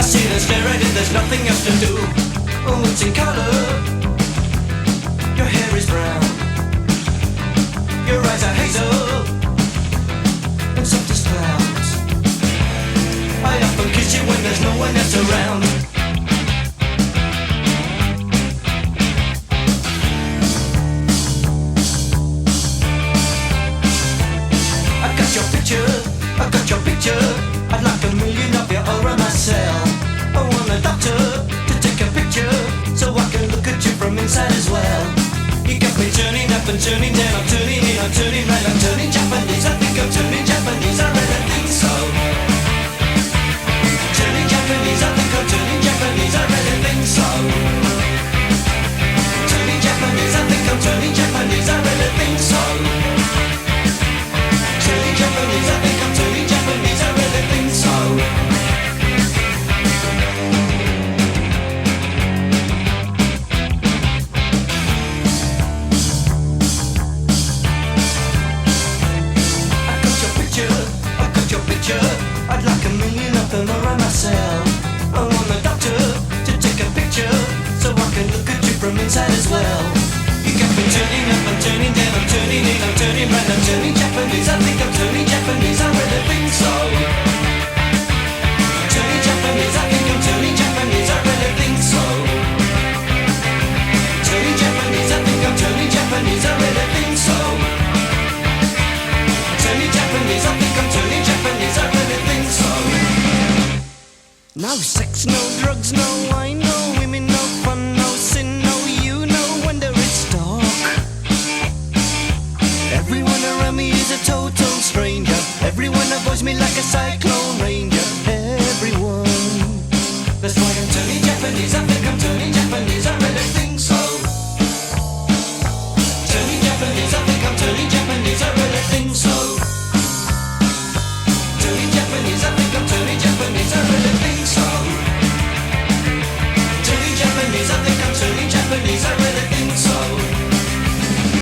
sit and stare at it, there's nothing else to do. Oh, it's in color. Your hair is brown. Your eyes are hazel and soft as clouds. I often kiss you when there's no one else around. I got your picture. I'd like a million of you all around myself. I want a doctor to take a picture so I can look at you from inside as well. You got me turning up and turning down, I'm turning in, I'm turning right, I'm turning Japanese. I think I'm turning Japanese, I really think so. Turning Japanese, I think I'm turning Japanese, I really think so. Turning Japanese, I think I'm turning Japanese, I really think so. Turning Japanese, I think I'm turning Japanese, I really think so. I got your picture, I'd like a million of them around myself. I want a doctor to take a picture so I can look at you from inside as well. You got me turning up, I'm turning down, I'm turning in, I'm turning right, I'm turning Japanese. I think I'm turning Japanese, I really think so. Turning Japanese, I think I'm turning Japanese, I really think so. Turning Japanese, I think I'm turning Japanese, I really think so. Turning Japanese, I think I'm turning Japanese, I really think so. No sex, no drugs, no wine, no women, no fun, no sin, no you, no wonder it's dark. Everyone around me is a total stranger. Everyone avoids me like a cyclone.